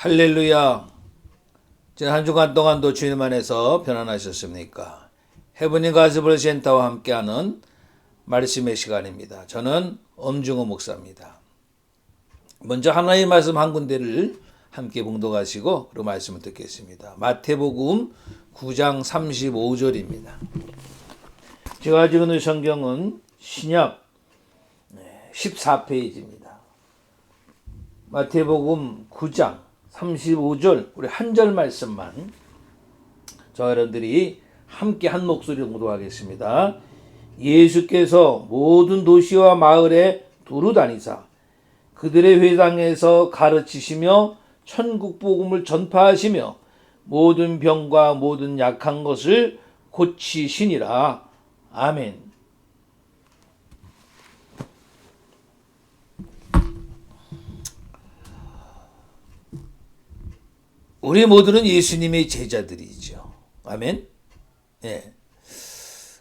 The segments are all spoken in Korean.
할렐루야. 지난 한 주간 동안도 주님 안에서 편안하셨습니까? 해븐인 가스볼 센터와 함께하는 말씀의 시간입니다. 저는 엄중호 목사입니다. 먼저 하나님의 말씀 한 군데를 함께 봉독하시고 그 말씀을 듣겠습니다. 마태복음 9장 35절입니다. 제가 가지고 있는 성경은 신약 14페이지입니다. 마태복음 9장 35절 우리 한 절 말씀만 저 여러분들이 함께 한 목소리로 봉독하겠습니다. 예수께서 모든 도시와 마을에 두루 다니사 그들의 회당에서 가르치시며 천국 복음을 전파하시며 모든 병과 모든 약한 것을 고치시니라. 아멘. 우리 모두는 예수님의 제자들이죠. 아멘. 예.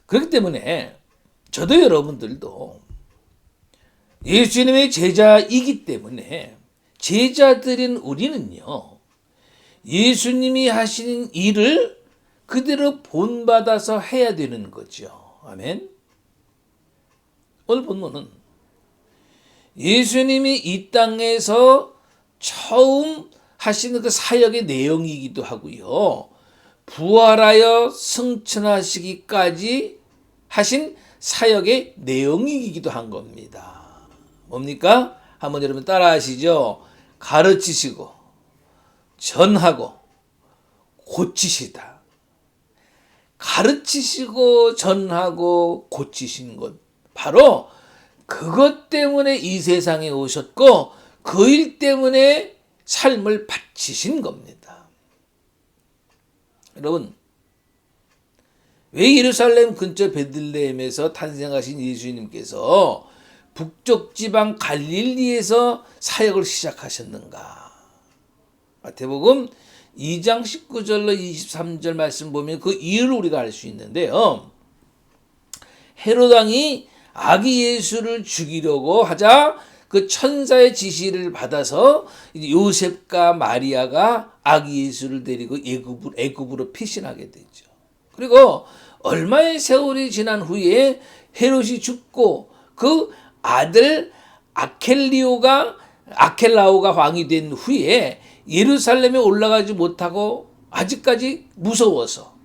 그렇기 때문에 저도 여러분들도 예수님의 제자이기 때문에 제자들인 우리는요, 예수님이 하시는 일을 그대로 본받아서 해야 되는 거죠. 아멘. 오늘 본문은 예수님이 이 땅에서 처음 하시는 그 사역의 내용이기도 하고요. 부활하여 승천하시기까지 하신 사역의 내용이기도 한 겁니다. 뭡니까? 한번 여러분 따라 하시죠. 가르치시고 전하고 고치시다. 가르치시고 전하고 고치신 것, 바로 그것 때문에 이 세상에 오셨고 그 일 때문에 삶을 바치신 겁니다. 여러분, 왜 예루살렘 근처 베들레헴에서 탄생하신 예수님께서 북쪽 지방 갈릴리에서 사역을 시작하셨는가? 마태복음 2장 19절로 23절 말씀 보면 그 이유를 우리가 알 수 있는데요. 헤롯 왕이 아기 예수를 죽이려고 하자 그 천사의 지시를 받아서 요셉과 마리아가 아기 예수를 데리고 애굽으로 피신하게 되죠. 그리고 얼마의 세월이 지난 후에 헤롯이 죽고 그 아들 아켈라오가 왕이 된 후에 예루살렘에 올라가지 못하고 아직까지 무서워서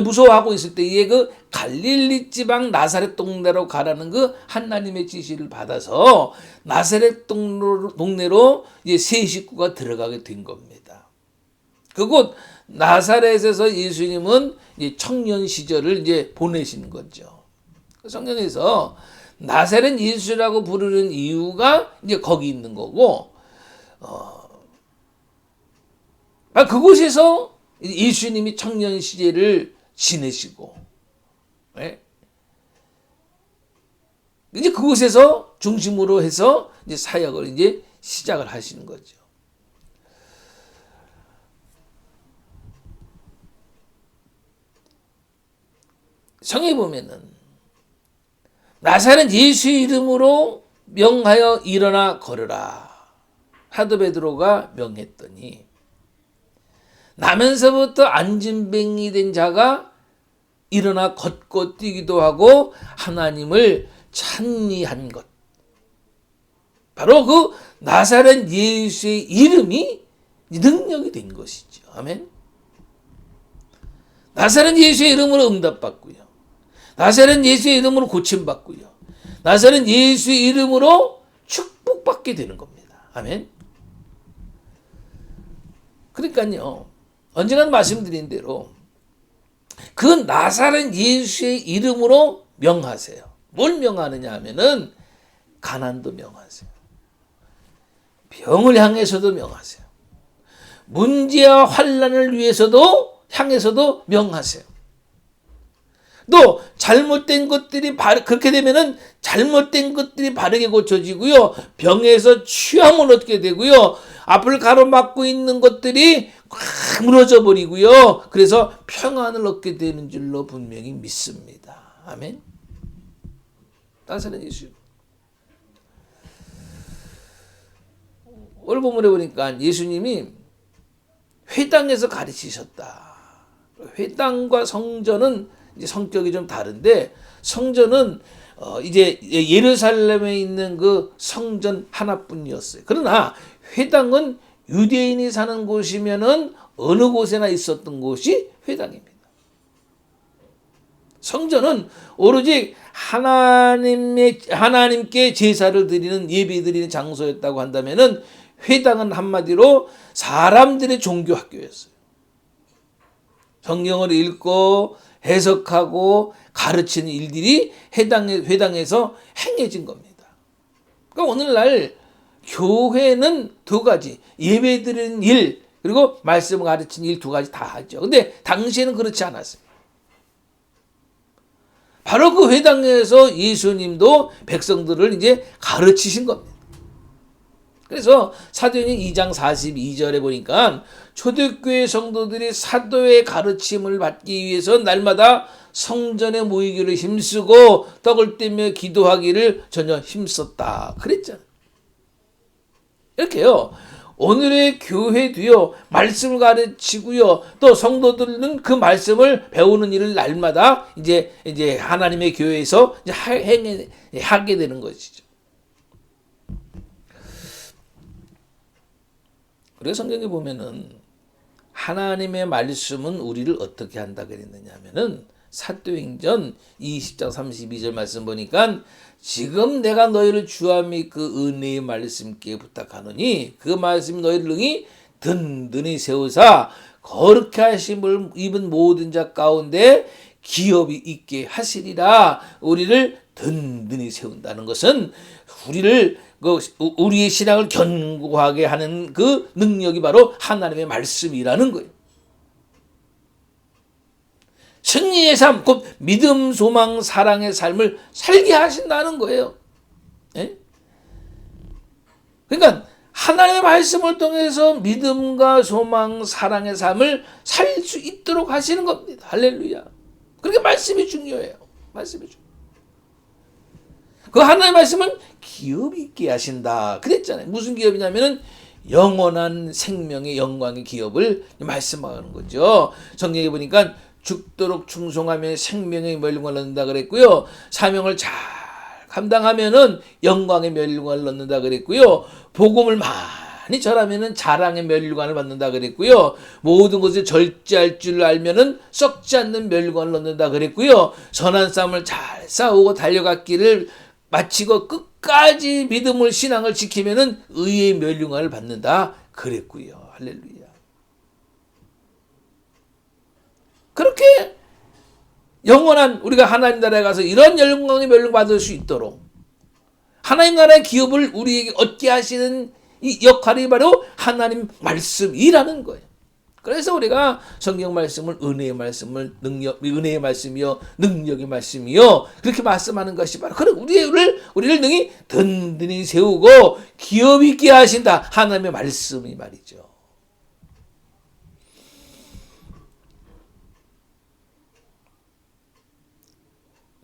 무서워하고 있을 때에 그 갈릴리 지방 나사렛 동네로 가라는 그 하나님의 지시를 받아서 나사렛 동네로 이제 세 식구가 들어가게 된 겁니다. 그곳 나사렛에서 예수님은 이제 청년 시절을 이제 보내신 거죠. 성경에서 나사렛 예수라고 부르는 이유가 이제 거기 있는 거고, 그곳에서 예수님이 청년 시절을 지내시고, 이제 그곳에서 중심으로 해서 이제 사역을 이제 시작을 하시는 거죠. 성에 보면은 나사렛 예수 이름으로 명하여 일어나 걸으라. 사도 베드로가 명했더니 나면서부터 안진뱅이 된 자가 일어나 걷고 뛰기도 하고 하나님을 찬미한 것. 바로 그 나사렛 예수의 이름이 능력이 된 것이죠. 아멘. 나사렛 예수의 이름으로 응답받고요. 나사렛 예수의 이름으로 고침받고요. 나사렛 예수의 이름으로 축복받게 되는 겁니다. 아멘. 그러니까요, 언젠가 말씀드린 대로 그 나사렛 예수의 이름으로 명하세요. 뭘 명하느냐 하면은 가난도 명하세요. 병을 향해서도 명하세요. 문제와 환난을 위해서도 향해서도 명하세요. 또 잘못된 것들이 그렇게 되면은 잘못된 것들이 바르게 고쳐지고요. 병에서 취함을 얻게 되고요. 앞을 가로막고 있는 것들이 꽉 무너져 버리고요. 그래서 평안을 얻게 되는 줄로 분명히 믿습니다. 아멘. 나사렛 예수. 본문에 보니까 예수님이 회당에서 가르치셨다. 회당과 성전은 이제 성격이 좀 다른데, 성전은 이제 예루살렘에 있는 그 성전 하나뿐이었어요. 그러나 회당은 유대인이 사는 곳이면은 어느 곳에나 있었던 곳이 회당입니다. 성전은 오로지 하나님께 제사를 드리는, 예배 드리는 장소였다고 한다면은, 회당은 한마디로 사람들의 종교 학교였어요. 성경을 읽고 해석하고 가르치는 일들이 회당에서 행해진 겁니다. 그러니까 오늘날 교회는 두 가지, 예배 드리는 일, 그리고 말씀을 가르치는 일, 두 가지 다 하죠. 근데 당시에는 그렇지 않았어요. 바로 그 회당에서 예수님도 백성들을 이제 가르치신 겁니다. 그래서 사도행전 2장 42절에 보니까 초대교회 성도들이 사도의 가르침을 받기 위해서 날마다 성전에 모이기를 힘쓰고 떡을 떼며 기도하기를 전혀 힘썼다 그랬잖아요. 이렇게요. 오늘의 교회도요, 말씀을 가르치고요, 또 성도들은 그 말씀을 배우는 일을 날마다 이제 하나님의 교회에서 이제 하게 되는 것이죠. 그래서 성경에 보면은 하나님의 말씀은 우리를 어떻게 한다 그랬느냐 하면은, 사도행전 20장 32절 말씀 보니까, 지금 내가 너희를 주와 및 그 은혜의 말씀께 부탁하노니 그 말씀이 너희를 능히 든든히 세우사 거룩해 하심을 입은 모든 자 가운데 기업이 있게 하시리라. 우리를 든든히 세운다는 것은 우리의 신앙을 견고하게 하는 그 능력이 바로 하나님의 말씀이라는 거예요. 승리의 삶, 곧 믿음, 소망, 사랑의 삶을 살게 하신다는 거예요. 예? 그러니까 하나님의 말씀을 통해서 믿음과 소망, 사랑의 삶을 살 수 있도록 하시는 겁니다. 할렐루야. 그러니까 말씀이 중요해요. 말씀이 중요해요. 그 하나님의 말씀은 기업 있게 하신다 그랬잖아요. 무슨 기업이냐면은 영원한 생명의 영광의 기업을 말씀하는 거죠. 성경에 보니까 죽도록 충성하며 생명의 멸류관을 얻는다 그랬고요. 사명을 잘 감당하면은 영광의 멸류관을 얻는다 그랬고요. 복음을 많이 전하면은 자랑의 멸류관을 받는다 그랬고요. 모든 것을 절제할 줄 알면은 썩지 않는 멸류관을 얻는다 그랬고요. 선한 싸움을 잘 싸우고 달려갔기를 마치고 끝까지 믿음을, 신앙을 지키면은 의의 멸류관을 받는다 그랬고요. 할렐루야. 그렇게 영원한 우리가 하나님 나라에 가서 이런 영광의 멸류관 받을 수 있도록 하나님 나라의 기업을 우리에게 얻게 하시는 이 역할이 바로 하나님 말씀이라는 거예요. 그래서 우리가 성경 말씀을 은혜의 말씀을 은혜의 말씀이요 능력의 말씀이요 그렇게 말씀하는 것이 바로 그런 우리를 능히 든든히 세우고 기업 있게 하신다 하나님의 말씀이 말이죠.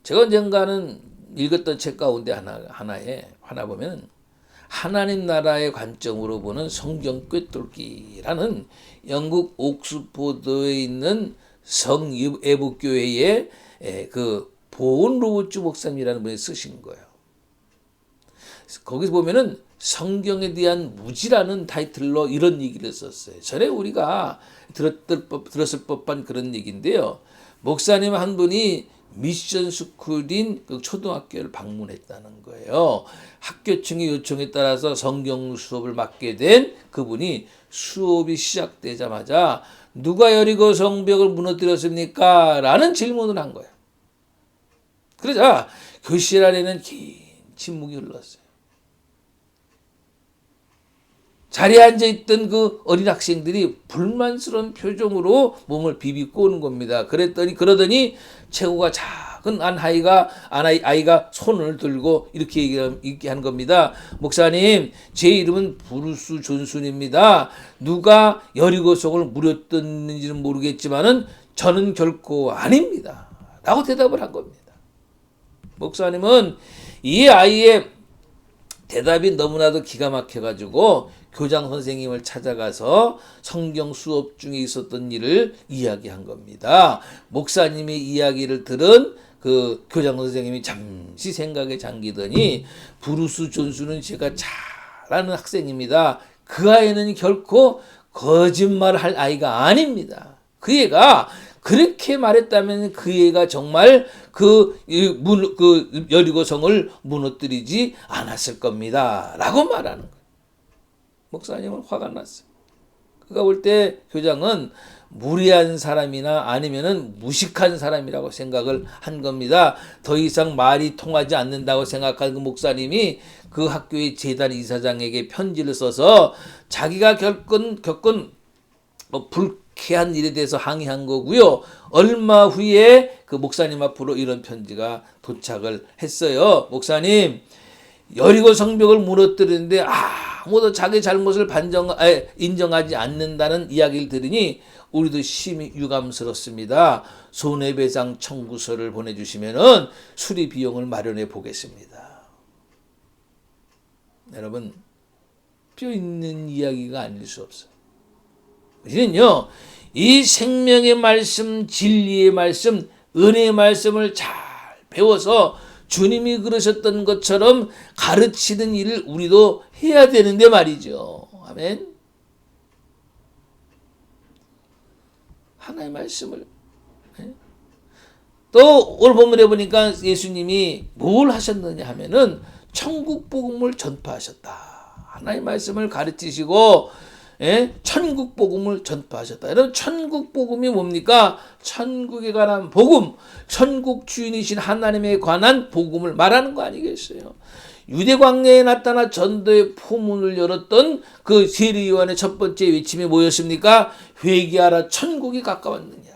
제가 언젠가는 읽었던 책 가운데 하나 보면 하나님 나라의 관점으로 보는 성경 꿰뚫기라는 영국 옥스포드에 있는 성애복교회의 그 보온 로버츠 목사님이라는 분이 쓰신 거예요. 거기서 보면은 성경에 대한 무지라는 타이틀로 이런 얘기를 썼어요. 전에 우리가 들었을 법한 그런 얘기인데요. 목사님 한 분이 미션 스쿨인 그 초등학교를 방문했다는 거예요. 학교층의 요청에 따라서 성경 수업을 맡게 된 그분이 수업이 시작되자마자 누가 여리고 성벽을 무너뜨렸습니까? 라는 질문을 한 거예요. 그러자 교실 안에는 긴 침묵이 흘렀어요. 자리에 앉아있던 그 어린 학생들이 불만스러운 표정으로 몸을 비비고 오는 겁니다. 그러더니 체구가 작은 아이가 손을 들고 이렇게 얘기하는 겁니다. 목사님, 제 이름은 브루스 존슨입니다. 누가 여리고성을 무너뜨렸는지는 모르겠지만은 저는 결코 아닙니다. 라고 대답을 한 겁니다. 목사님은 이 아이의 대답이 너무나도 기가 막혀가지고 교장 선생님을 찾아가서 성경 수업 중에 있었던 일을 이야기한 겁니다. 목사님의 이야기를 들은 그 교장 선생님이 잠시 생각에 잠기더니 브루스 존슨은 제가 잘 아는 학생입니다. 그 아이는 결코 거짓말할 아이가 아닙니다. 그 애가 그렇게 말했다면 그 애가 정말 그 여리고성을 무너뜨리지 않았을 겁니다. 라고 말하는 거예요. 목사님은 화가 났어요. 그가 볼 때 교장은 무례한 사람이나 아니면은 무식한 사람이라고 생각을 한 겁니다. 더 이상 말이 통하지 않는다고 생각한 그 목사님이 그 학교의 재단 이사장에게 편지를 써서 자기가 겪은 불쾌한 일에 대해서 항의한 거고요. 얼마 후에 그 목사님 앞으로 이런 편지가 도착을 했어요. 목사님, 여리고 성벽을 무너뜨리는데 아무도 자기 잘못을 인정하지 않는다는 이야기를 들으니 우리도 심히 유감스럽습니다. 손해배상 청구서를 보내주시면은 수리 비용을 마련해 보겠습니다. 여러분, 뼈 있는 이야기가 아닐 수 없어요. 우리는요, 이 생명의 말씀, 진리의 말씀, 은혜의 말씀을 잘 배워서 주님이 그러셨던 것처럼 가르치는 일을 우리도 해야 되는데 말이죠. 아멘. 하나의 말씀을. 또 오늘 본문에 보니까 예수님이 뭘 하셨느냐 하면은 천국 복음을 전파하셨다. 하나의 말씀을 가르치시고 천국 복음을 전파하셨다. 여러분, 천국 복음이 뭡니까? 천국에 관한 복음, 천국 주인이신 하나님에 관한 복음을 말하는 거 아니겠어요? 유대 광야에 나타나 전도의 포문을 열었던 그 세례 요한의 첫 번째 외침이 뭐였습니까? 회개하라, 천국이 가까웠느냐.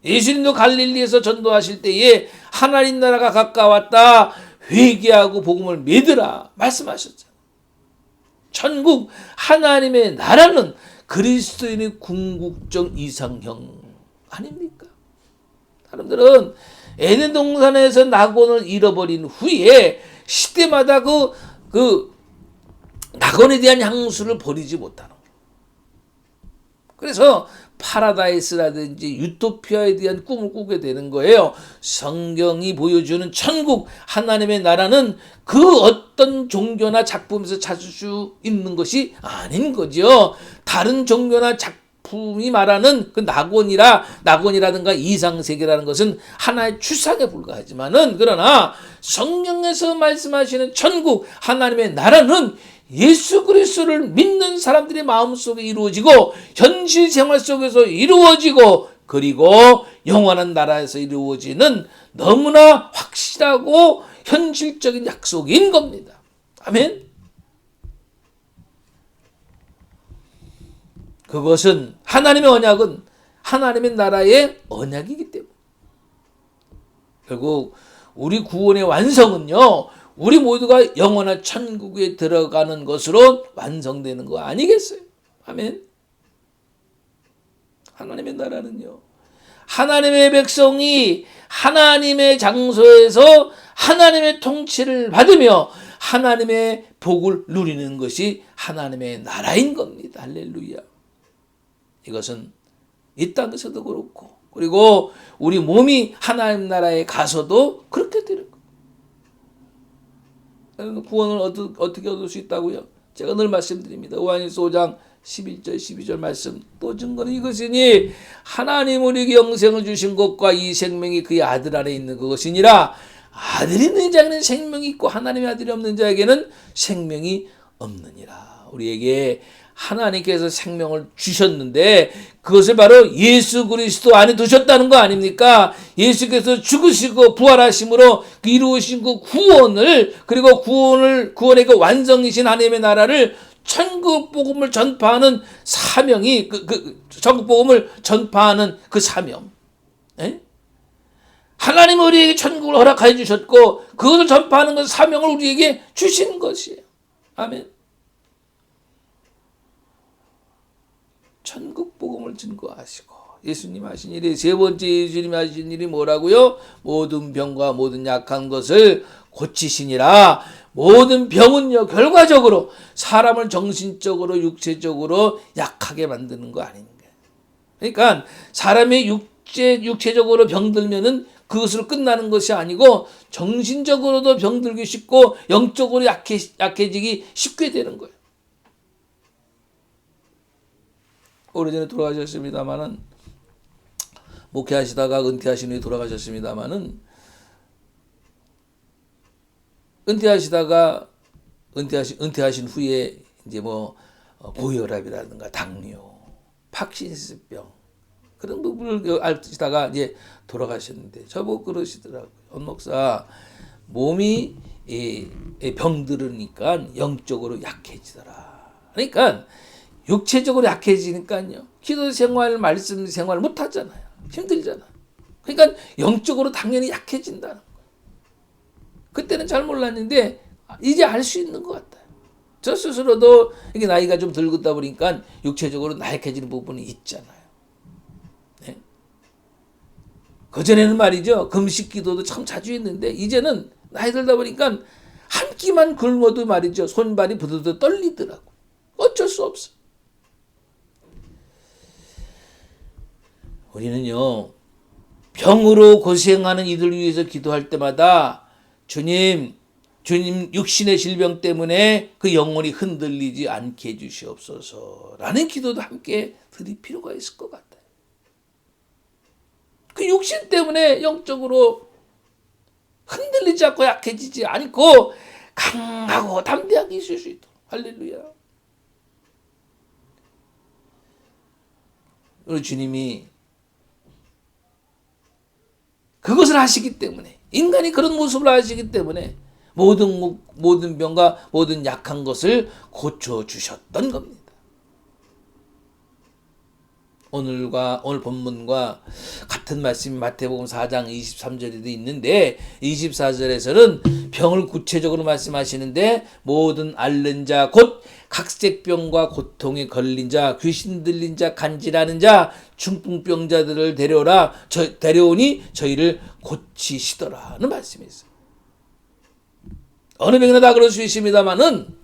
예수님도 갈릴리에서 전도하실 때에 하나님 나라가 가까웠다, 회개하고 복음을 믿으라 말씀하셨잖아요. 천국, 하나님의 나라는 그리스도인의 궁극적 이상형 아닙니까? 사람들은 에덴 동산에서 낙원을 잃어버린 후에 시대마다 그 낙원에 대한 향수를 버리지 못하는 거예요. 그래서 파라다이스라든지 유토피아에 대한 꿈을 꾸게 되는 거예요. 성경이 보여주는 천국, 하나님의 나라는 그 어떤 종교나 작품에서 찾을 수 있는 것이 아닌 거죠. 다른 종교나 작품이 말하는 그 낙원이라든가 이상세계라는 것은 하나의 추상에 불과하지만은, 그러나 성경에서 말씀하시는 천국, 하나님의 나라는 예수 그리스도를 믿는 사람들의 마음속에 이루어지고 현실 생활 속에서 이루어지고 그리고 영원한 나라에서 이루어지는 너무나 확실하고 현실적인 약속인 겁니다. 아멘. 그것은 하나님의 언약은 하나님의 나라의 언약이기 때문에 결국 우리 구원의 완성은요, 우리 모두가 영원한 천국에 들어가는 것으로 완성되는 거 아니겠어요? 아멘. 하나님의 나라는요, 하나님의 백성이 하나님의 장소에서 하나님의 통치를 받으며 하나님의 복을 누리는 것이 하나님의 나라인 겁니다. 할렐루야. 이것은 이 땅에서도 그렇고, 그리고 우리 몸이 하나님 나라에 가서도 그렇게 되는 거예요. 구원을 어떻게 얻을 수 있다고요? 제가 늘 말씀드립니다. 요한일서 5장 11절 12절 말씀, 또 증거는 이것이니 하나님 우리에게 영생을 주신 것과 이 생명이 그의 아들 안에 있는 그것이니라. 아들이 있는 자에게는 생명이 있고 하나님의 아들이 없는 자에게는 생명이 없느니라. 우리에게 하나님께서 생명을 주셨는데 그것을 바로 예수 그리스도 안에 두셨다는 거 아닙니까? 예수께서 죽으시고 부활하심으로 이루으신 그 구원을, 그리고 구원의 그 완성이신 하나님의 나라를, 천국 복음을 전파하는 사명이 천국 복음을 전파하는 그 사명. 하나님 우리에게 천국을 허락해 주셨고 그것을 전파하는 그 사명을 우리에게 주신 것이에요. 아멘. 천국 복음을 증거하시고 예수님 하신 일이, 세 번째 예수님이 하신 일이 뭐라고요? 모든 병과 모든 약한 것을 고치시니라. 모든 병은요 결과적으로 사람을 정신적으로 육체적으로 약하게 만드는 거 아닌가. 그러니까 사람의 육체적으로 병들면은 그것으로 끝나는 것이 아니고 정신적으로도 병들기 쉽고 영적으로 약해지기 쉽게 되는 거예요. 오래전에 돌아가셨습니다마는 목회하시다가 은퇴하신 후에 돌아가셨습니다마는 은퇴하신 후에 이제 뭐 고혈압이라든가 당뇨, 파킨슨병 그런 부분을 앓다가 이제 돌아가셨는데 저보고 그러시더라고요. 목사 몸이 병들으니까 영적으로 약해지더라. 그러니까 육체적으로 약해지니까요. 기도 생활, 말씀 생활 못 하잖아요. 힘들잖아. 그러니까 영적으로 당연히 약해진다는 거예요. 그때는 잘 몰랐는데 이제 알 수 있는 것 같아요. 저 스스로도 이게 나이가 좀 들다 보니까 육체적으로 나약해지는 부분이 있잖아요. 네? 그전에는 말이죠. 금식 기도도 참 자주 했는데 이제는 나이 들다 보니까 한 끼만 굶어도 말이죠. 손발이 부들부들 떨리더라고. 어쩔 수 없어. 우리는요. 병으로 고생하는 이들 위해서 기도할 때마다 주님 육신의 질병 때문에 그 영혼이 흔들리지 않게 해주시옵소서 라는 기도도 함께 드릴 필요가 있을 것 같아요. 그 육신 때문에 영적으로 흔들리지 않고 약해지지 않고 강하고 담대하게 있을 수 있도록. 할렐루야. 우리 주님이 그것을 하시기 때문에 인간이 그런 모습을 하시기 때문에 모든 병과 모든 약한 것을 고쳐주셨던 겁니다. 오늘 본문과 같은 말씀이 마태복음 4장 23절에도 있는데 24절에서는 병을 구체적으로 말씀하시는데 모든 앓는 자 곧 각색병과 고통에 걸린 자 귀신 들린 자 간질하는 자 중풍병자들을 데려오니 저희를 고치시더라는 말씀이 있어요. 어느 병이나 다 그럴 수 있습니다만은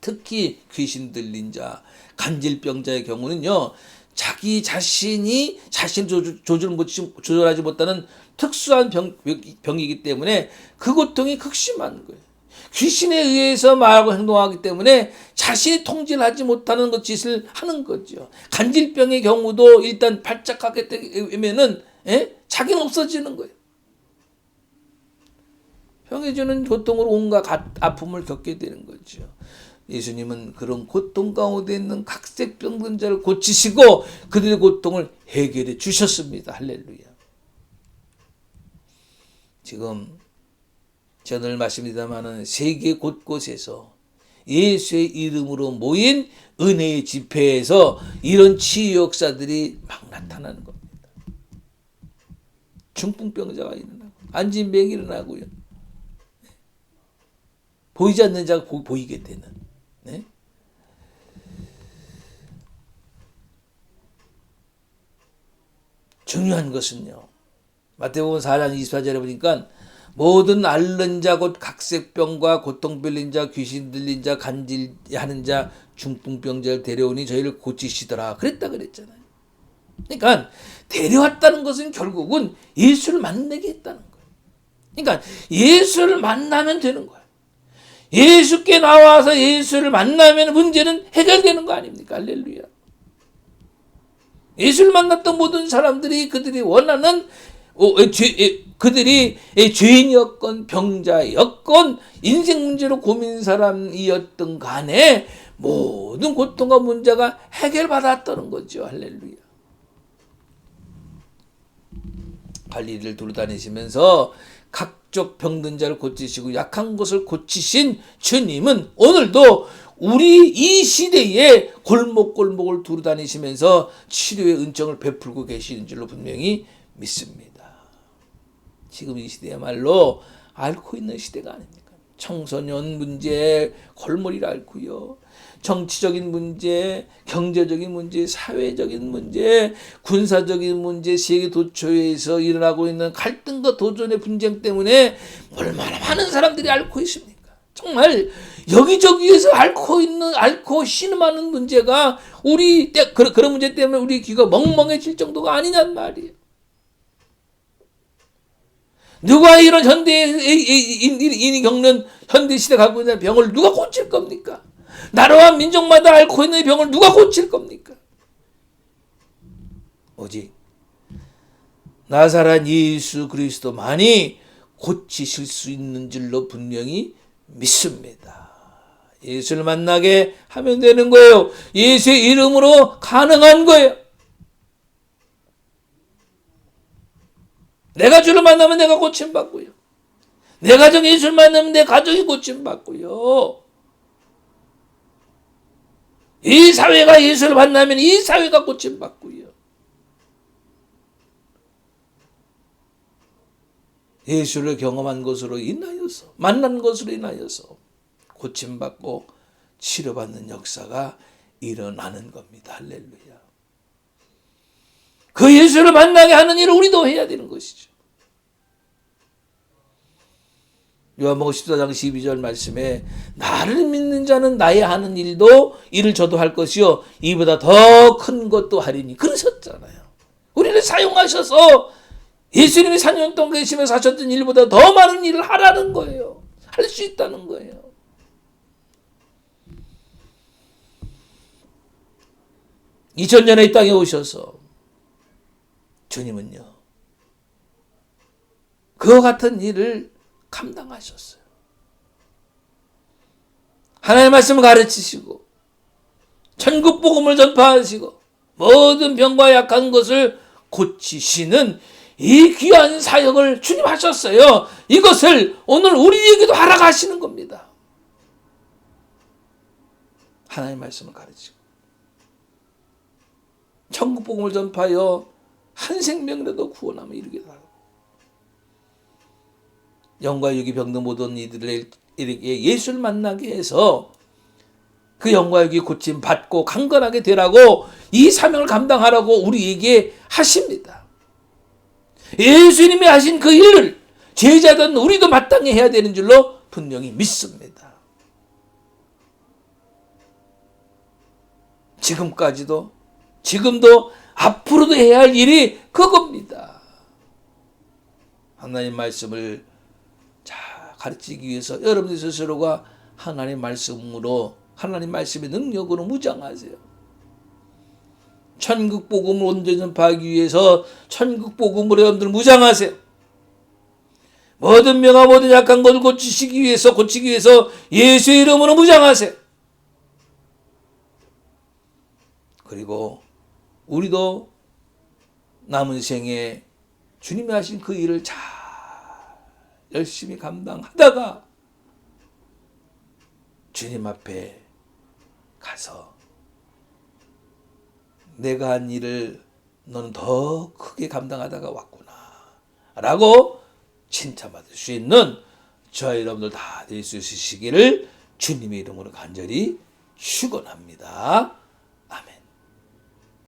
특히 귀신 들린 자 간질병자의 경우는요. 자기 자신이 자신을 조절하지 못하는 특수한 병이기 때문에 그 고통이 극심한 거예요. 귀신에 의해서 말하고 행동하기 때문에 자신이 통제를 하지 못하는 짓을 하는 거죠. 간질병의 경우도 일단 발작하게 되면은 자기는 없어지는 거예요. 병이 주는 고통으로 온갖 아픔을 겪게 되는 거죠. 예수님은 그런 고통 가운데 있는 각색 병든 자를 고치시고 그들의 고통을 해결해 주셨습니다. 할렐루야. 지금 제가 늘 말씀드립니다마는 세계 곳곳에서 예수의 이름으로 모인 은혜의 집회에서 이런 치유 역사들이 막 나타나는 겁니다. 중풍병자가 일어나고 안진병이 일어나고요. 보이지 않는 자가 보이게 되는. 네? 중요한 것은요. 마태복음 4장 24절에 보니까 모든 앓는 자 곧 각색병과 고통 빌린 자 귀신 들린 자 간질하는 자 중풍병자를 데려오니 저희를 고치시더라 그랬다 그랬잖아요. 그러니까 데려왔다는 것은 결국은 예수를 만나게 했다는 거예요. 그러니까 예수를 만나면 되는 거예요. 예수께 나와서 예수를 만나면 문제는 해결되는 거 아닙니까? 할렐루야. 예수를 만났던 모든 사람들이 그들이 원하는 그들이 죄인이었건 병자였건 인생 문제로 고민 사람이었던 간에 모든 고통과 문제가 해결받았다는 거죠. 할렐루야. 갈릴리를 돌아다니시면서 각종 병든 자를 고치시고 약한 것을 고치신 주님은 오늘도 우리 이 시대에 골목골목을 두루다니시면서 치료의 은총을 베풀고 계시는 줄로 분명히 믿습니다. 지금 이 시대야말로 앓고 있는 시대가 아닙니까? 청소년 문제, 골머리를 앓고요. 정치적인 문제, 경제적인 문제, 사회적인 문제, 군사적인 문제, 세계 도처에서 일어나고 있는 갈등과 도전의 분쟁 때문에 얼마나 많은 사람들이 앓고 있습니까? 정말 여기저기에서 앓고 신음하는 문제가 그런 문제 때문에 우리 귀가 멍멍해질 정도가 아니냔 말이에요. 누가 이런 현대인이 겪는 현대시대 갖고 있는 병을 누가 고칠 겁니까? 나라와 민족마다 앓고 있는 병을 누가 고칠 겁니까? 오직 나사렛 예수 그리스도만이 고치실 수 있는 줄로 분명히 믿습니다. 예수를 만나게 하면 되는 거예요. 예수의 이름으로 가능한 거예요. 내 가족을 만나면 내가 고침받고요. 내 가정이 예수를 만나면 내 가족이 고침받고요. 이 사회가 예수를 만나면 이 사회가 고침받고요. 예수를 경험한 것으로 인하여서, 만난 것으로 인하여서 고침받고 치료받는 역사가 일어나는 겁니다. 할렐루야. 그 예수를 만나게 하는 일을 우리도 해야 되는 것이죠. 요한복음 14장 12절 말씀에 나를 믿는 자는 나의 하는 일을 저도 할 것이요 이보다 더 큰 것도 하리니 그러셨잖아요. 우리를 사용하셔서 예수님이 4년 동안 계시면서 하셨던 일보다 더 많은 일을 하라는 거예요. 할 수 있다는 거예요. (2000년에) 이 땅에 오셔서 주님은요 그와 같은 일을 감당하셨어요. 하나님의 말씀을 가르치시고 천국 복음을 전파하시고 모든 병과 약한 것을 고치시는 이 귀한 사역을 주님 하셨어요. 이것을 오늘 우리에게도 하라고 하시는 겁니다. 하나님의 말씀을 가르치고 천국 복음을 전파하여 한 생명이라도 구원하며 이르게 하라고. 영과 육이 병든 모든 이들에게 예수를 만나게 해서 그 영과 육이 고침 받고 강건하게 되라고 이 사명을 감당하라고 우리에게 하십니다. 예수님이 하신 그 일을 제자든 우리도 마땅히 해야 되는 줄로 분명히 믿습니다. 지금도 앞으로도 해야 할 일이 그겁니다. 하나님 말씀을 잘 가르치기 위해서 여러분들 스스로가 하나님 말씀으로 하나님 말씀의 능력으로 무장하세요. 천국 복음을 온전히 전파하기 위해서 천국 복음으로 여러분들 무장하세요. 모든 명화 모든 약한 것을 고치기 위해서 예수의 이름으로 무장하세요. 그리고 우리도 남은 생에 주님이 하신 그 일을 잘 열심히 감당하다가 주님 앞에 가서 내가 한 일을 너는 더 크게 감당하다가 왔구나 라고 칭찬받을 수 있는 저와 여러분들 다 될 수 있으시기를 주님의 이름으로 간절히 축원합니다.